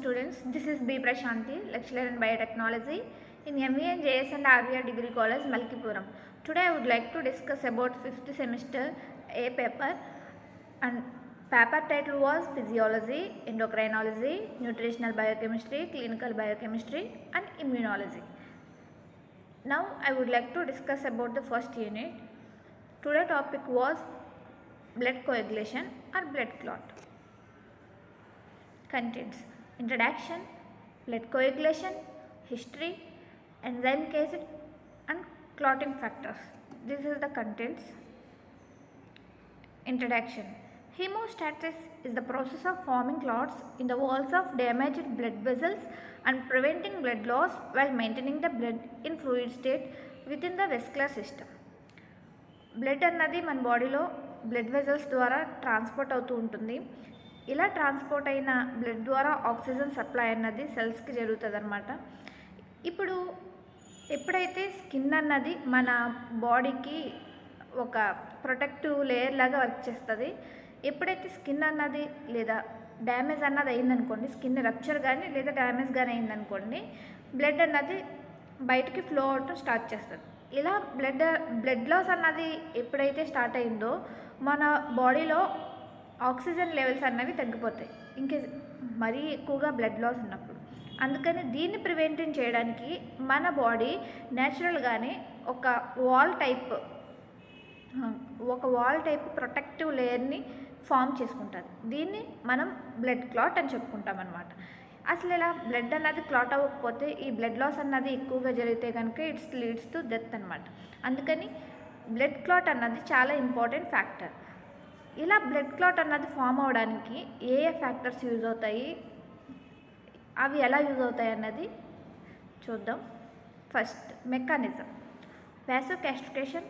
students. This is B. Prashanti, lecturer in biotechnology in ME and JS and RVR Degree College, Malkipuram. Today I would like to discuss about 5th semester A paper, and paper title was Physiology, Endocrinology, Nutritional Biochemistry, Clinical Biochemistry and Immunology. Now I would like to discuss about the first unit. Today topic was blood coagulation or blood clot. Contents: introduction, blood coagulation, history, enzyme cases and clotting factors. This is the contents. Introduction: hemostasis is the process of forming clots in the walls of damaged blood vessels and preventing blood loss while maintaining the blood in fluid state within the vascular system. Blood అన్నది మన బాడీలో blood vessels ద్వారా transport అవుతూ ఉంటుంది. ఇలా transport అయిన blood ద్వారా oxygen supply అన్నది సెల్స్కి జరుగుతుంది అనమాట. ఇప్పుడు ఎప్పుడైతే స్కిన్ అన్నది మన బాడీకి ఒక ప్రొటెక్టివ్ లేయర్ లాగా వర్క్ చేస్తుంది, ఎప్పుడైతే స్కిన్ అన్నది లేదా డ్యామేజ్ అన్నది అయిందనుకోండి, స్కిన్ రప్చర్ కానీ లేదా డ్యామేజ్ కానీ అయిందనుకోండి, బ్లడ్ అన్నది బయటికి ఫ్లో అవటం స్టార్ట్ చేస్తుంది. ఇలా బ్లడ్ లాస్ అన్నది ఎప్పుడైతే స్టార్ట్ అయిందో మన బాడీలో ఆక్సిజన్ లెవెల్స్ అన్నవి తగ్గిపోతాయి, ఇంకేస్ మరీ ఎక్కువగా బ్లడ్ లాస్ ఉన్నప్పుడు. అందుకని దీన్ని ప్రివెంటింగ్ చేయడానికి మన బాడీ న్యాచురల్గానే ఒక వాల్ టైప్ ప్రొటెక్టివ్ లేయర్ని ఫామ్ చేసుకుంటుంది. దీన్ని మనం బ్లడ్ క్లాట్ అని చెప్పుకుంటాం అనమాట. అసలు ఇలా బ్లడ్ అన్నది క్లాట్ అవ్వకపోతే ఈ బ్లడ్ లాస్ అన్నది ఎక్కువగా జరిగితే కనుక ఇట్స్ లీడ్స్ టు డెత్ అనమాట. అందుకని బ్లడ్ క్లాట్ అన్నది చాలా ఇంపార్టెంట్ ఫ్యాక్టర్. ఇలా బ్లడ్ క్లాట్ అన్నది ఫామ్ అవ్వడానికి ఏ ఫ్యాక్టర్స్ యూజ్ అవుతాయి, అవి ఎలా యూజ్ అవుతాయి అన్నది చూద్దాం. First mechanism: vasoconstriction,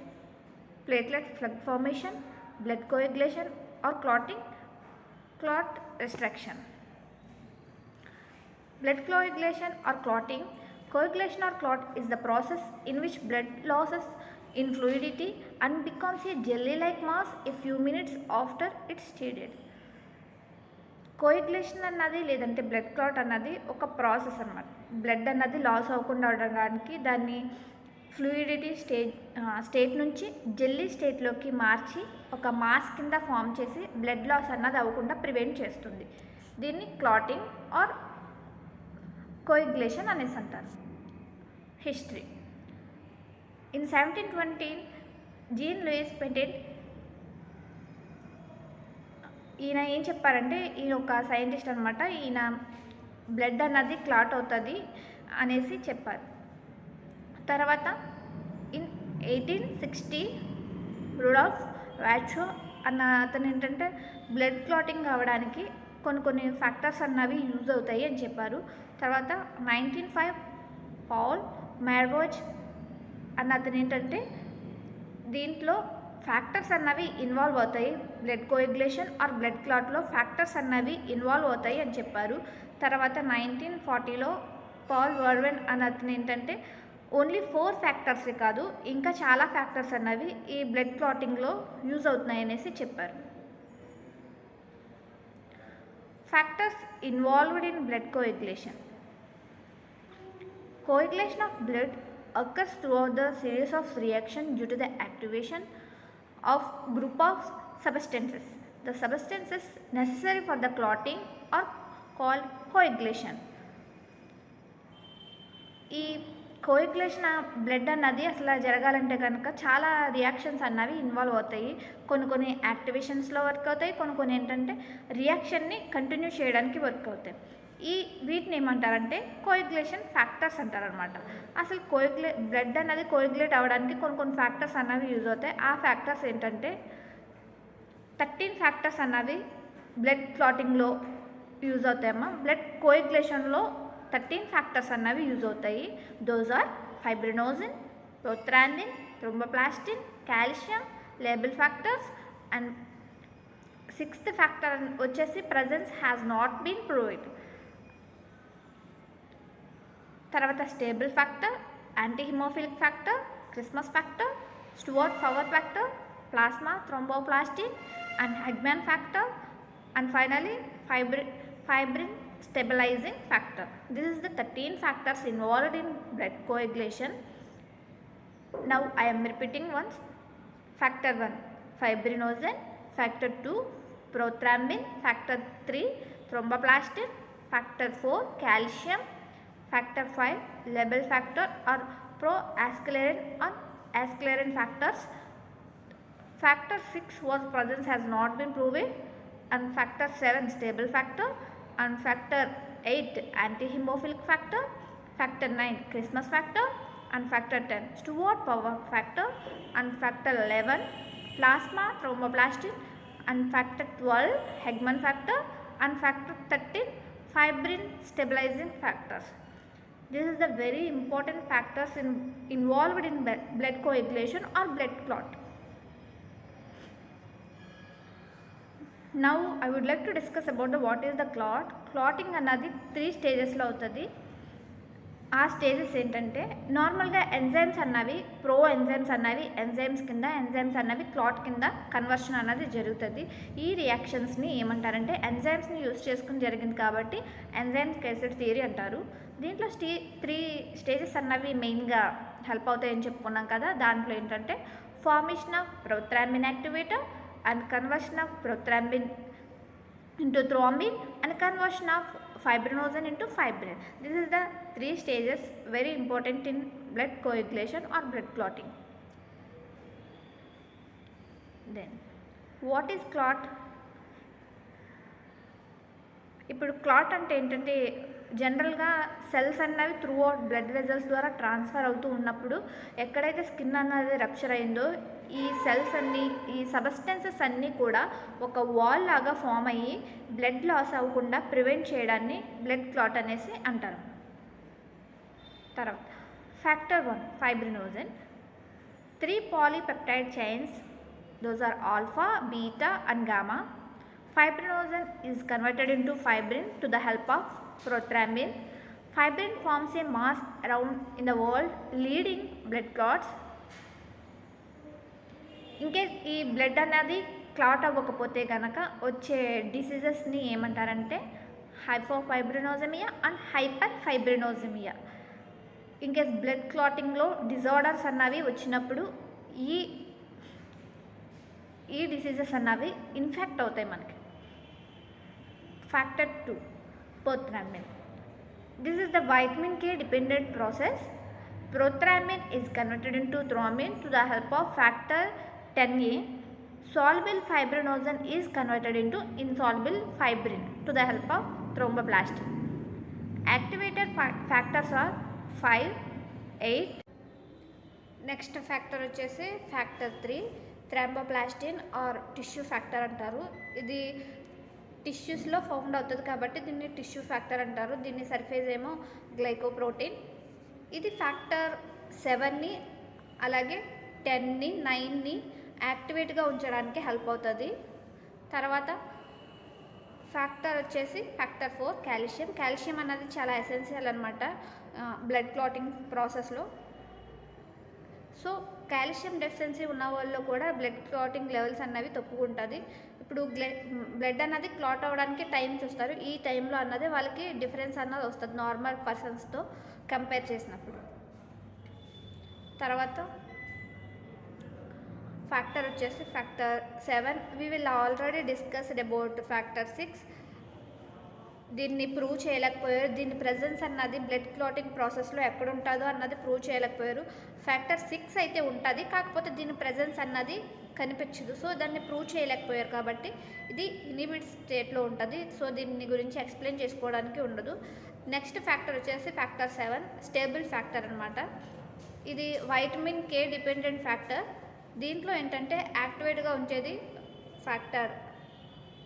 platelet plug formation, blood coagulation or clotting, clot restriction. Blood coagulation or clotting. Coagulation or clot is the process in which blood loses in fluidity and becomes a jelly-like mass a few minutes after it's treated. Coagulation అన్నది లేదంటే blood clot అన్నది ఒక process అన్నమాట. Blood అన్నది loss అవ్వకుండా ఉండడానికి దాన్ని fluidity state నుంచి జెల్లీ స్టేట్లోకి మార్చి ఒక మాస్ కింద ఫామ్ చేసి బ్లడ్ లాస్ అన్నది అవ్వకుండా ప్రివెంట్ చేస్తుంది. దీన్ని క్లాటింగ్ ఆర్ కోయాగులేషన్ అనేసి అంటారు. హిస్టరీ: ఇన్ 1720 జీన్ లూయిస్ పెటెట్, ఈయన ఏం చెప్పారంటే, ఈయన ఒక సైంటిస్ట్ అనమాట. ఈయన బ్లడ్ అన్నది క్లాట్ అవుతుంది అనేసి చెప్పారు. తర్వాత ఇన్ 1860 రుడాల్ఫ్ వాచో అన్న అతను ఏంటంటే బ్లడ్ క్లాటింగ్ అవ్వడానికి కొన్ని ఫ్యాక్టర్స్ అన్నవి యూజ్ అవుతాయి అని చెప్పారు. తర్వాత 1905 పాల్ మ్యార్వోజ్ అన్న అతను ఏంటంటే దీంట్లో ఫ్యాక్టర్స్ అన్నవి ఇన్వాల్వ్ అవుతాయి, బ్లడ్ కోయాగులేషన్ ఆర్ బ్లడ్ క్లాట్లో ఫ్యాక్టర్స్ అన్నవి ఇన్వాల్వ్ అవుతాయి అని చెప్పారు. తర్వాత 1940లో పాల్ వర్వెన్ అన్న అతను ఏంటంటే ఓన్లీ 4 ఫ్యాక్టర్సే కాదు, ఇంకా చాలా ఫ్యాక్టర్స్ అన్నవి ఈ బ్లడ్ క్లాటింగ్లో యూజ్ అవుతున్నాయి అనేసి చెప్పారు. Factors involved in blood coagulation. Coagulation of blood occurs throughout the series of reactions due to the activation of group of substances. The substances necessary for the clotting are called coagulation. ఈ coagulation blood అన్నది అసలు జరగాలంటే కనుక చాలా reactions అన్నవి involve అవుతాయి. కొన్ని యాక్టివేషన్స్లో work అవుతాయి, కొన్ని ఏంటంటే రియాక్షన్ని కంటిన్యూ చేయడానికి వర్క్ అవుతాయి. వీటిని ఏమంటారంటే కోయాగులేషన్ ఫ్యాక్టర్స్ అంటారనమాట. అసలు బ్లడ్ అన్నది కోయాగులేట్ అవ్వడానికి కొన్ని ఫ్యాక్టర్స్ అన్నవి యూజ్ అవుతాయి. ఆ ఫ్యాక్టర్స్ ఏంటంటే 13 ఫ్యాక్టర్స్ అన్నవి బ్లడ్ క్లాటింగ్లో యూజ్ అవుతాయమ్మా. బ్లడ్ కోయాగులేషన్లో 13 ఫ్యాక్టర్స్ అన్నవి యూజ్ అవుతాయి. Those are fibrinogen, prothrombin, thromboplastin, calcium, labile factors and 6th factor వచ్చేసి presence has not been proved. తర్వాత stable factor, antihaemophilic factor, Christmas factor, Stuart Prower factor, plasma thromboplastin and Hageman factor, and finally fibrin stabilizing factor. This is the 13 factors involved in blood coagulation. Now I am repeating once. Factor 1 fibrinogen, factor 2 prothrombin, factor 3 thromboplastin, factor 4 calcium, factor 5 Lebel factor or pro-asclerin or asclerin factors. Factor 6 was presence has not been proven, and factor 7 stable factor, and factor 8 anti-hemophilic factor, factor 9 Christmas factor, and factor 10 Stewart power factor, and factor 11 plasma thromboplastin, and factor 12 Hegman factor, and factor 13 fibrin stabilizing factors. This is the very important factors involved in blood coagulation or blood clot. Now I would like to discuss about what is the clot. Clotting అన్నది 3 స్టేజెస్లో అవుతుంది. ఆ stages ఏంటంటే నార్మల్గా enzymes అన్నవి pro enzymes అన్నవి enzymes కింద, enzymes అన్నవి క్లాట్ కింద కన్వర్షన్ అన్నది జరుగుతుంది. ఈ రియాక్షన్స్ని ఏమంటారంటే ఎంజైమ్స్ని యూజ్ చేసుకుని జరిగింది కాబట్టి ఎంజైమ్ కేసెడ్ థియరీ అంటారు. దీంట్లో 3 స్టేజెస్ అన్నవి మెయిన్గా హెల్ప్ అవుతాయని చెప్పుకున్నాం కదా. దాంట్లో ఏంటంటే formation of prothrombin activator and conversion of prothrombin into thrombin and conversion of fibrinogen into fibrin. This is the 3 stages very important in blood coagulation or blood clotting. Then what is clot? ఇప్పుడు clot అంటే ఏంటంటే జనరల్గా cells అన్నవి through out blood vessels ద్వారా transfer అవుతూ ఉన్నప్పుడు ఎక్కడైతే skin అన్నది రప్చర్ అయిందో ఈ సెల్స్ అన్నీ, ఈ సబ్స్టెన్సెస్ అన్నీ కూడా ఒక వాల్ లాగా ఫామ్ అయ్యి బ్లడ్ లాస్ అవ్వకుండా ప్రివెంట్ చేయడాన్ని బ్లడ్ క్లాట్ అనేసి అంటారు. తర్వాత factor 1 fibrinogen. 3 polypeptide chains, those are alpha, beta and gamma. Fibrinogen is converted into fibrin to the help of prothrombin. Fibrin forms a mass around in the wall leading blood clots. In case ఈ blood అనేది clot అవ్వకపోతే కనుక వచ్చే డిసీజెస్ని ఏమంటారంటే hypofibrinogenaemia and hyper fibrinogenaemia. In case blood క్లాటింగ్లో disorders అన్నవి వచ్చినప్పుడు ఈ డిసీజెస్ అన్నవి ఇన్ఫెక్ట్ అవుతాయి మనకి. Factor 2 prothrombin. This is the vitamin K dependent process. Prothrombin is converted into thrombin to the help of factor 10A. Soluble fibrinogen is converted into insoluble fibrin to the help of thromboplastin. Activated factors are 5, 8. Next factor వచ్చేసి factor 3 thromboplastin are tissue factor అంటారు. ఇది టిష్యూస్లో found అవుతుంది కాబట్టి దీన్ని tissue factor అంటారు. దీన్ని surface ఏమో glycoprotein. ఇది ఫ్యాక్టర్ 7ని అలాగే 10ని 9ని యాక్టివేట్గా ఉంచడానికి హెల్ప్ అవుతుంది. తర్వాత ఫ్యాక్టర్ వచ్చేసి ఫ్యాక్టర్ 4 కాల్షియం. కాల్షియం అన్నది చాలా ఎసెన్షియల్ అనమాట బ్లడ్ క్లాటింగ్ ప్రాసెస్లో. సో కాల్షియం డెఫిషియన్సీ ఉన్న వాళ్ళు కూడా బ్లడ్ క్లాటింగ్ లెవెల్స్ అన్నవి తక్కువ ఉంటుంది. ఇప్పుడు బ్లడ్ అన్నది క్లాట్ అవ్వడానికి టైం చూస్తారు. ఈ టైంలో అన్నది వాళ్ళకి డిఫరెన్స్ అన్నది వస్తుంది నార్మల్ పర్సన్స్తో కంపేర్ చేసినప్పుడు. తర్వాత ఫ్యాక్టర్ వచ్చేసి factor 7. We will already discussed about factor 6. దీన్ని ప్రూవ్ చేయలేకపోయారు. దీని ప్రెజెన్స్ అన్నది బ్లడ్ క్లాటింగ్ ప్రాసెస్లో ఎక్కడ ఉంటుందో అన్నది ప్రూవ్ చేయలేకపోయారు. ఫ్యాక్టర్ 6 అయితే ఉంటుంది, కాకపోతే దీని ప్రెజెన్స్ అన్నది కనిపించదు. సో దాన్ని ప్రూవ్ చేయలేకపోయారు కాబట్టి ఇది ఇన్హిబిట్ స్టేట్లో ఉంటుంది. సో దీని గురించి ఎక్స్ప్లెయిన్ చేసుకోవడానికి ఉండదు. నెక్స్ట్ ఫ్యాక్టర్ వచ్చేసి ఫ్యాక్టర్ 7 స్టేబుల్ ఫ్యాక్టర్ అనమాట. ఇది వైటమిన్ K డిపెండెంట్ ఫ్యాక్టర్. దీంట్లో ఏంటంటే యాక్టివేట్గా ఉంచేది ఫ్యాక్టర్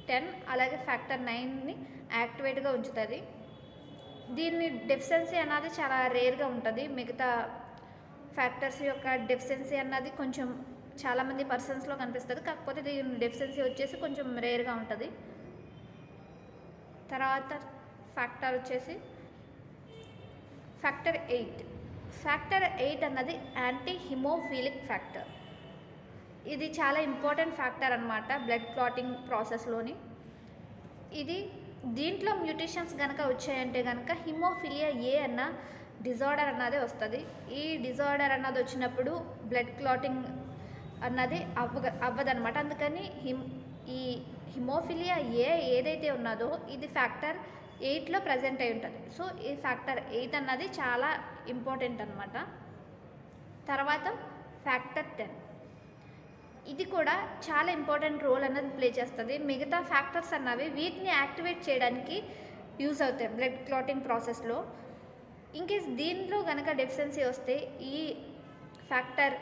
10 అలాగే ఫ్యాక్టర్ 9ని యాక్టివేట్గా ఉంచుతుంది. దీన్ని డెఫిషియన్సీ అన్నది చాలా రేర్గా ఉంటుంది. మిగతా ఫ్యాక్టర్స్ యొక్క డెఫిషియన్సీ అన్నది కొంచెం చాలామంది పర్సన్స్లో కనిపిస్తుంది, కాకపోతే దీని డెఫిషియన్సీ వచ్చేసి కొంచెం రేర్గా ఉంటుంది. తర్వాత ఫ్యాక్టర్ వచ్చేసి ఫ్యాక్టర్ 8. ఫ్యాక్టర్ 8 అన్నది యాంటీ హిమోఫిలిక్ ఫ్యాక్టర్. ఇది చాలా ఇంపార్టెంట్ ఫ్యాక్టర్ అనమాట బ్లడ్ క్లాటింగ్ ప్రాసెస్లోని. ఇది దీంట్లో మ్యూటేషన్స్ కనుక వచ్చాయంటే కనుక హిమోఫిలియా ఏ అన్న డిజార్డర్ అన్నది వస్తుంది. ఈ డిజార్డర్ అన్నది వచ్చినప్పుడు బ్లడ్ క్లాటింగ్ అన్నది అవ్వదనమాట. అందుకని ఈ హిమోఫిలియా ఏదైతే ఉన్నదో ఇది ఫ్యాక్టర్ 8లో ప్రజెంట్ అయి ఉంటుంది. సో ఈ ఫ్యాక్టర్ 8 అన్నది చాలా ఇంపార్టెంట్ అనమాట. తర్వాత ఫ్యాక్టర్ 10 ఇది కూడా చాలా ఇంపార్టెంట్ రోల్ అన్నది ప్లే చేస్తుంది. మిగతా ఫ్యాక్టర్స్ అన్నవి వీటిని యాక్టివేట్ చేయడానికి యూజ్ అవుతాయి బ్లడ్ క్లాటింగ్ ప్రాసెస్లో. ఇన్కేస్ దీంట్లో కనుక డెఫిషియన్సీ వస్తే, ఈ ఫ్యాక్టర్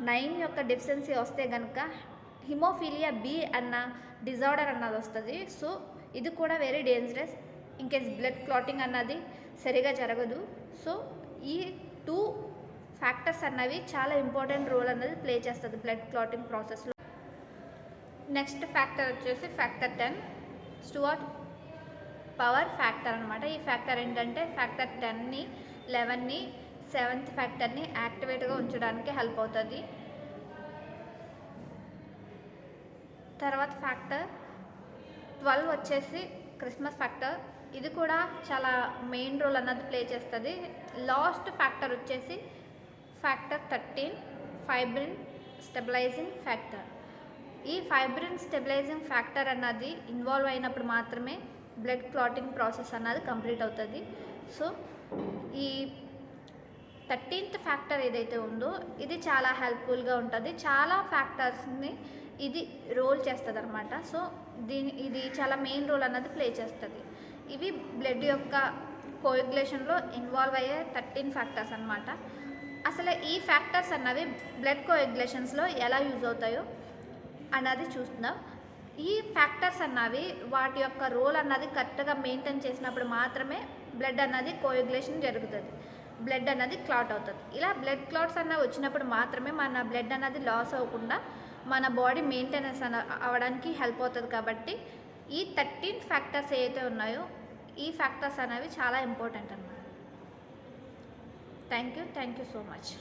9 యొక్క డెఫిషియన్సీ వస్తే కనుక హిమోఫిలియా బి అన్న డిజార్డర్ అన్నది వస్తుంది. సో ఇది కూడా very dangerous. In case blood clotting అన్నది సరిగా జరగదు. సో ఈ 2 ఫ్యాక్టర్స్ అన్నవి చాలా ఇంపార్టెంట్ రోల్ అన్నది ప్లే చేస్తుంది బ్లడ్ క్లాటింగ్ ప్రాసెస్లో. నెక్స్ట్ ఫ్యాక్టర్ వచ్చేసి ఫ్యాక్టర్ 10 స్టూవర్ట్ పవర్ ఫ్యాక్టర్ అనమాట. ఈ ఫ్యాక్టర్ ఏంటంటే ఫ్యాక్టర్ 10ని 11ని 7th ఫ్యాక్టర్ని యాక్టివేట్గా ఉంచడానికి హెల్ప్ అవుతుంది. తర్వాత ఫ్యాక్టర్ 12 వచ్చేసి క్రిస్మస్ ఫ్యాక్టర్. ఇది కూడా చాలా మెయిన్ రోల్ అన్నది ప్లే చేస్తుంది. లాస్ట్ ఫ్యాక్టర్ వచ్చేసి ఫ్యాక్టర్ 13 ఫైబ్రిన్ స్టెబిలైజింగ్ ఫ్యాక్టర్. ఈ ఫైబ్రిన్ స్టెబిలైజింగ్ ఫ్యాక్టర్ అన్నది ఇన్వాల్వ్ అయినప్పుడు మాత్రమే బ్లడ్ క్లాటింగ్ ప్రాసెస్ అన్నది కంప్లీట్ అవుతుంది. సో ఈ 13th ఫ్యాక్టర్ ఏదైతే ఉందో ఇది చాలా హెల్ప్ఫుల్గా ఉంటుంది. చాలా ఫ్యాక్టర్స్ని ఇది రోల్ చేస్తుంది అనమాట. సో ఇది చాలా మెయిన్ రోల్ అన్నది ప్లే చేస్తుంది. ఇవి బ్లడ్ యొక్క కోయాగులేషన్లో ఇన్వాల్వ్ అయ్యే 13 ఫ్యాక్టర్స్ అనమాట. అసలు ఈ ఫ్యాక్టర్స్ అన్నవి బ్లడ్ కోయాగులేషన్స్లో ఎలా యూజ్ అవుతాయో అన్నది చూస్తున్నాం. ఈ ఫ్యాక్టర్స్ అన్నవి వాటి యొక్క రోల్ అన్నది కరెక్ట్గా మెయింటైన్ చేసినప్పుడు మాత్రమే బ్లడ్ అన్నది కోయాగులేషన్ జరుగుతుంది, బ్లడ్ అన్నది క్లాట్ అవుతుంది. ఇలా బ్లడ్ క్లాట్స్ అన్నవి వచ్చినప్పుడు మాత్రమే మన బ్లడ్ అన్నది లాస్ అవ్వకుండా మన బాడీ మెయింటెనెన్స్ అవ్వడానికి హెల్ప్ అవుతుంది. కాబట్టి ఈ 13 ఫ్యాక్టర్స్ ఏవైతే ఉన్నాయో ఈ ఫ్యాక్టర్స్ అనేవి చాలా ఇంపార్టెంట్ అన్నమాట. Thank you so much.